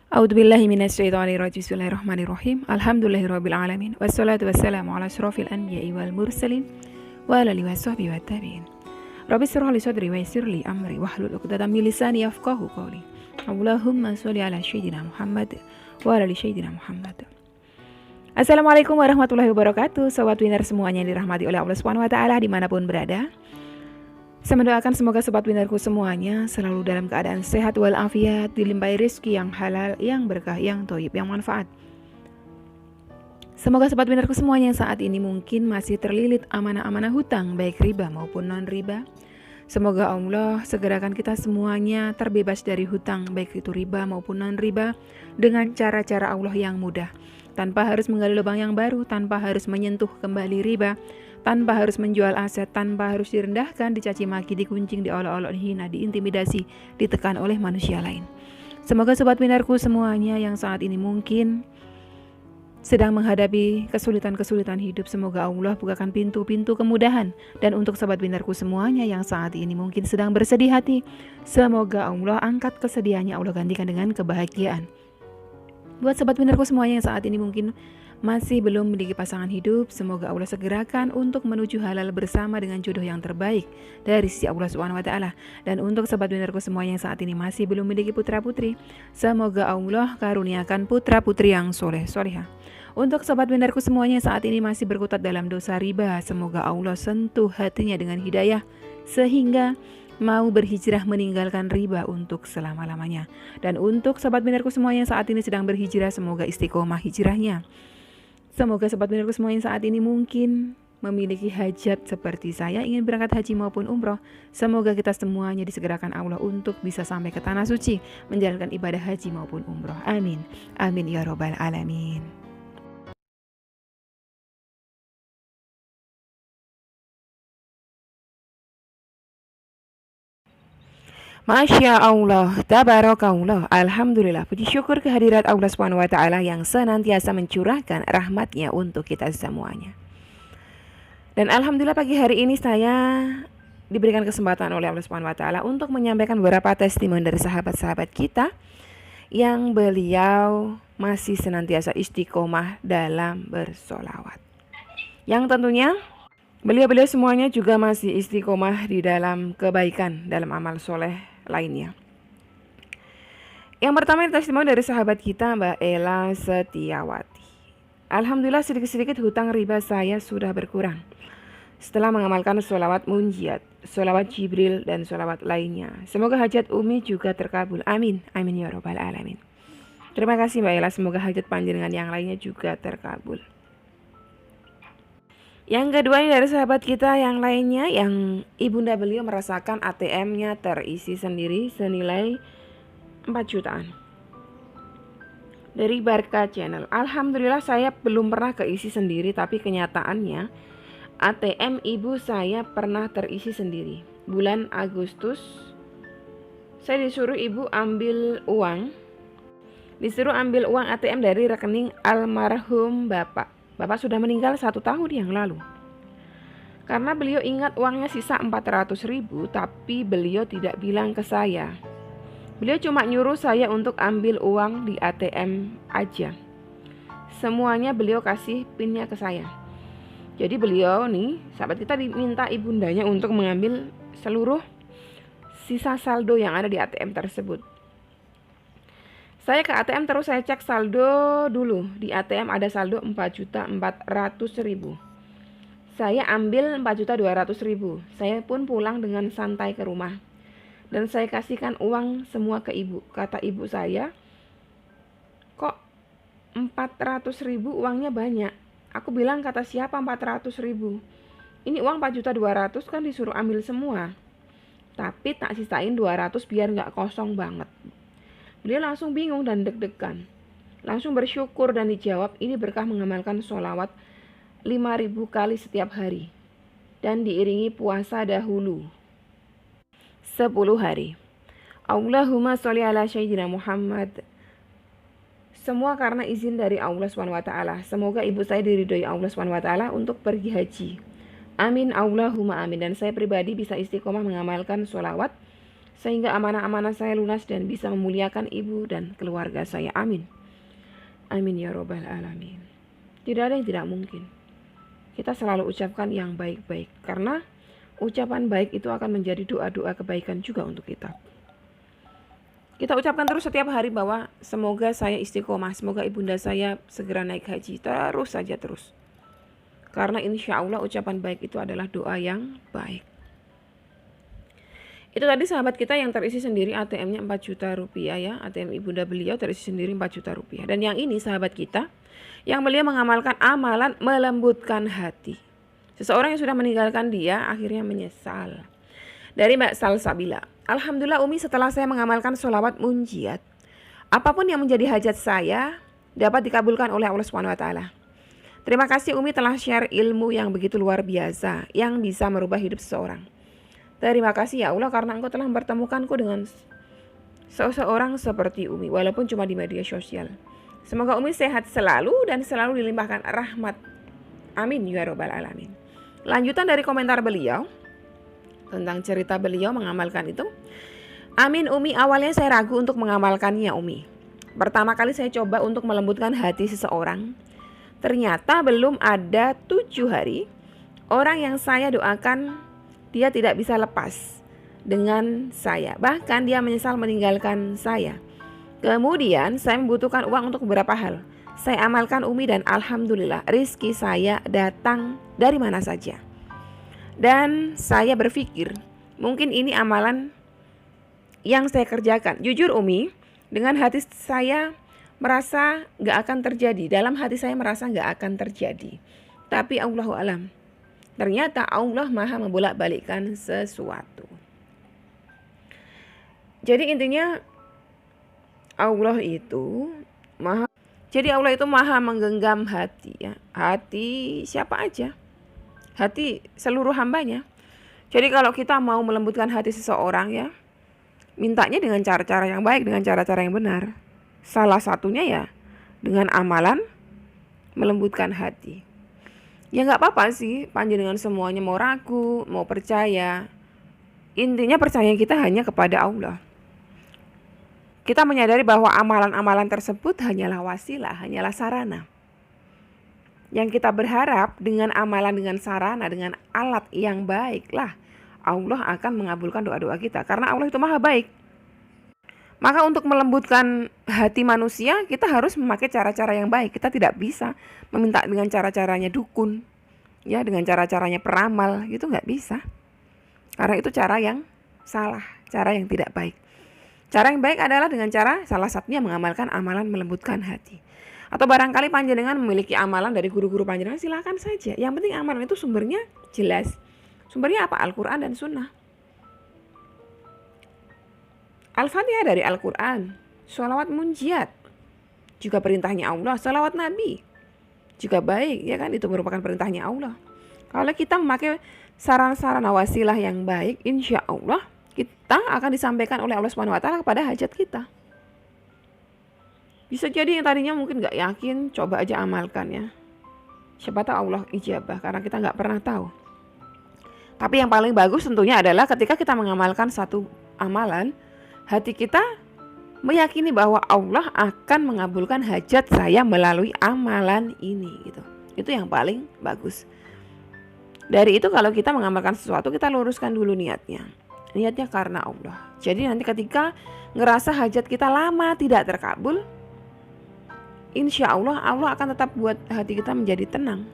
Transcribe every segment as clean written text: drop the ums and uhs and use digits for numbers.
A'udzubillahi minasyaitonirrajim. Bismillahirrahmanirrahim. Alhamdulillahirabbil alamin. Wassalatu wassalamu ala asyrofil anbiya'i wal mursalin wa ala alihi washabbihi wattabi'in. Rabbi shrah li sadri wa yassir li amri wahlul 'uqdatam min lisani yafqahu qawli. Allahumma sholli ala sayyidina Muhammad wa ala ali sayyidina Muhammad. Assalamualaikum warahmatullahi wabarakatuh. Sobat Winner semuanya yang dirahmati oleh Allah Subhanahu wa taala dimanapun berada. Saya mendoakan semoga sobat winnerku semuanya selalu dalam keadaan sehat walafiat, dilimpahi rezeki yang halal, yang berkah, yang thayyib, yang manfaat. Semoga sobat winnerku semuanya yang saat ini mungkin masih terlilit amanah-amanah hutang, baik riba maupun non-riba. Semoga Allah segerakan kita semuanya terbebas dari hutang, baik itu riba maupun non-riba, dengan cara-cara Allah yang mudah. Tanpa harus menggali lubang yang baru, tanpa harus menyentuh kembali riba, tanpa harus menjual aset, tanpa harus direndahkan, dicaci maki, dikuncing, diolok-olok, dihina, diintimidasi, ditekan oleh manusia lain. Semoga sobat winnerku semuanya yang saat ini mungkin sedang menghadapi kesulitan-kesulitan hidup, semoga Allah bukakan pintu-pintu kemudahan. Dan untuk sobat winnerku semuanya yang saat ini mungkin sedang bersedih hati, semoga Allah angkat kesedihannya, Allah gantikan dengan kebahagiaan. Buat sobat winnerku semuanya yang saat ini mungkin masih belum memiliki pasangan hidup, semoga Allah segerakan untuk menuju halal bersama dengan jodoh yang terbaik dari sisi Allah Subhanahu wa taala. Dan untuk sobat winnerku semuanya yang saat ini masih belum memiliki putra-putri, semoga Allah karuniakan putra-putri yang soleh-solehah. Untuk sobat winnerku semuanya yang saat ini masih berkutat dalam dosa riba, semoga Allah sentuh hatinya dengan hidayah sehingga mau berhijrah meninggalkan riba untuk selama-lamanya. Dan untuk sobat winnerku semuanya yang saat ini sedang berhijrah, semoga istiqomah hijrahnya. Semoga sobat winnerku semuanya saat ini mungkin memiliki hajat seperti saya, ingin berangkat haji maupun umroh. Semoga kita semuanya disegerakan Allah untuk bisa sampai ke tanah suci, menjalankan ibadah haji maupun umroh. Amin. Amin ya robbal alamin. Masya Allah, tabarakallah, alhamdulillah, puji syukur kehadirat Allah Subhanahu wa taala yang senantiasa mencurahkan rahmatnya untuk kita semuanya. Dan alhamdulillah pagi hari ini saya diberikan kesempatan oleh Allah Subhanahu wa taala untuk menyampaikan beberapa testimoni dari sahabat-sahabat kita yang beliau masih senantiasa istiqomah dalam bersolawat. Yang tentunya beliau-beliau semuanya juga masih istiqomah di dalam kebaikan, dalam amal soleh lainnya. Yang pertama testimoni dari sahabat kita Mbak Ella Setiawati. Alhamdulillah sedikit-sedikit hutang riba saya sudah berkurang setelah mengamalkan sholawat munjiat, sholawat Jibril, dan sholawat lainnya. Semoga hajat Umi juga terkabul. Amin. Amin ya robbal alamin. Terima kasih Mbak Ella, semoga hajat panjenengan yang lainnya juga terkabul. Yang kedua ini dari sahabat kita yang lainnya, yang ibunda beliau merasakan ATM-nya terisi sendiri senilai 4 jutaan. Dari Barka Channel. Alhamdulillah saya belum pernah keisi sendiri, tapi kenyataannya ATM ibu saya pernah terisi sendiri. Bulan Agustus saya disuruh ibu ambil uang. Disuruh ambil uang ATM dari rekening almarhum bapak. Bapak sudah meninggal 1 tahun yang lalu. Karena beliau ingat uangnya sisa 400.000, tapi beliau tidak bilang ke saya. Beliau cuma nyuruh saya untuk ambil uang di ATM aja. Semuanya beliau kasih pinnya ke saya. Jadi beliau nih, sahabat kita diminta ibundanya untuk mengambil seluruh sisa saldo yang ada di ATM tersebut. Saya ke ATM terus saya cek saldo dulu. Di ATM ada saldo 4.400.000. Saya ambil 4.200.000. Saya pun pulang dengan santai ke rumah. Dan saya kasihkan uang semua ke ibu. Kata ibu saya, kok 400.000 uangnya banyak? Aku bilang, kata siapa 400.000? Ini uang 4.200.000 kan disuruh ambil semua. Tapi tak sisain 200 biar gak kosong banget. Beliau langsung bingung dan deg-degan. Langsung bersyukur dan dijawab, ini berkah mengamalkan sholawat 5.000 kali setiap hari. Dan diiringi puasa dahulu 10 hari. Allahumma sholli ala sayyidina Muhammad. Semua karena izin dari Allah SWT. Semoga ibu saya diridhoi Allah SWT untuk pergi haji. Amin Allahumma amin. Dan saya pribadi bisa istiqomah mengamalkan sholawat sehingga amanah-amanah saya lunas dan bisa memuliakan ibu dan keluarga saya. Amin. Amin ya robbal alamin. Tidak ada yang tidak mungkin. Kita selalu ucapkan yang baik-baik, karena ucapan baik itu akan menjadi doa-doa kebaikan juga untuk kita. Kita ucapkan terus setiap hari bahwa semoga saya istiqomah, semoga ibunda saya segera naik haji. Terus saja terus. Karena insya Allah ucapan baik itu adalah doa yang baik. Itu tadi sahabat kita yang terisi sendiri ATM-nya 4 juta rupiah ya. ATM ibunda beliau terisi sendiri 4 juta rupiah. Dan yang ini sahabat kita, yang beliau mengamalkan amalan melembutkan hati. Seseorang yang sudah meninggalkan dia akhirnya menyesal. Dari Mbak Salsabila. Alhamdulillah Umi, setelah saya mengamalkan sholawat munjiat, apapun yang menjadi hajat saya dapat dikabulkan oleh Allah SWT. Terima kasih Umi telah share ilmu yang begitu luar biasa, yang bisa merubah hidup seseorang. Terima kasih ya Allah karena Engkau telah mempertemukanku dengan seseorang seperti Umi, walaupun cuma di media sosial. Semoga Umi sehat selalu dan selalu dilimpahkan rahmat. Amin ya robbal alamin. Lanjutan dari komentar beliau tentang cerita beliau mengamalkan itu. Amin Umi, awalnya saya ragu untuk mengamalkannya Umi. Pertama kali saya coba untuk melembutkan hati seseorang. Ternyata belum ada 7 hari, orang yang saya doakan dia tidak bisa lepas dengan saya. Bahkan dia menyesal meninggalkan saya. Kemudian saya membutuhkan uang untuk beberapa hal. Saya amalkan Umi dan alhamdulillah rizki saya datang dari mana saja. Dan saya berpikir mungkin ini amalan yang saya kerjakan. Jujur Umi, dengan hati saya merasa gak akan terjadi. Dalam hati saya merasa gak akan terjadi. Tapi Allahu alam, ternyata Allah maha membolak-balikkan sesuatu. Jadi intinya Allah itu maha menggenggam hati ya. Hati siapa aja. Hati seluruh hambanya. Jadi kalau kita mau melembutkan hati seseorang ya, mintanya dengan cara-cara yang baik, dengan cara-cara yang benar. Salah satunya ya dengan amalan melembutkan hati. Ya gak apa-apa sih panjenengan semuanya mau ragu, mau percaya. Intinya percaya kita hanya kepada Allah. Kita menyadari bahwa amalan-amalan tersebut hanyalah wasilah, hanyalah sarana. Yang kita berharap dengan amalan, dengan sarana, dengan alat yang baik lah, Allah akan mengabulkan doa-doa kita. Karena Allah itu maha baik. Maka untuk melembutkan hati manusia, kita harus memakai cara-cara yang baik. Kita tidak bisa meminta dengan cara-caranya dukun, ya, dengan cara-caranya peramal, gitu nggak bisa. Karena itu cara yang salah, cara yang tidak baik. Cara yang baik adalah dengan cara salah satunya mengamalkan amalan melembutkan hati. Atau barangkali panjenengan memiliki amalan dari guru-guru panjenengan, silakan saja. Yang penting amalan itu sumbernya jelas. Sumbernya apa? Al-Quran dan Sunnah. Al-Fatihah dari Al-Quran. Sholawat munjiat juga perintahnya Allah. Sholawat Nabi juga baik, ya kan? Itu merupakan perintahnya Allah. Kalau kita memakai saran-saran wasilah yang baik, insya Allah kita akan disampaikan oleh Allah SWT kepada hajat kita. Bisa jadi yang tadinya mungkin gak yakin, coba aja amalkan ya. Siapa tahu Allah ijabah, karena kita gak pernah tahu. Tapi yang paling bagus tentunya adalah ketika kita mengamalkan satu amalan, hati kita meyakini bahwa Allah akan mengabulkan hajat saya melalui amalan ini gitu. Itu yang paling bagus. Dari itu kalau kita mengamalkan sesuatu, kita luruskan dulu niatnya. Niatnya karena Allah. Jadi nanti ketika ngerasa hajat kita lama tidak terkabul, insya Allah, Allah akan tetap buat hati kita menjadi tenang.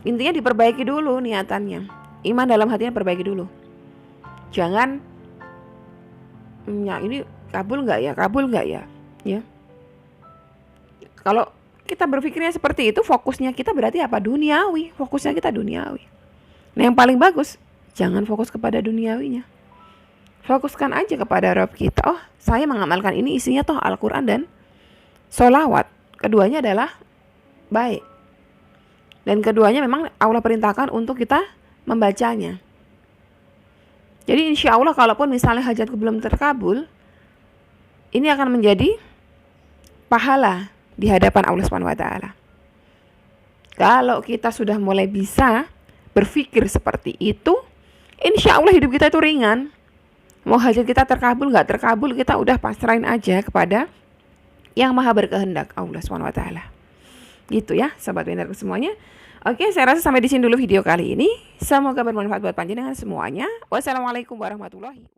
Intinya diperbaiki dulu niatannya. Iman dalam hatinya perbaiki dulu. Jangan, ya ini kabul gak ya, kabul gak ya. Ya. Kalau kita berpikirnya seperti itu, fokusnya kita berarti apa? Duniawi. Fokusnya kita duniawi. Nah yang paling bagus, jangan fokus kepada duniawinya. Fokuskan aja kepada Rabb kita. Oh, saya mengamalkan ini isinya toh Al-Quran dan sholawat. Keduanya adalah baik. Dan keduanya memang Allah perintahkan untuk kita membacanya. Jadi insya Allah kalaupun misalnya hajatku belum terkabul, ini akan menjadi pahala di hadapan Allah SWT. Kalau kita sudah mulai bisa berpikir seperti itu, insya Allah hidup kita itu ringan. Mau hajat kita terkabul nggak terkabul, kita udah pasrahin aja kepada yang maha berkehendak, Allah SWT. Gitu ya Sobat Winner semuanya. Oke, saya rasa sampai di sini dulu video kali ini. Semoga bermanfaat buat panjenengan semuanya. Wassalamualaikum warahmatullahi wabarakatuh.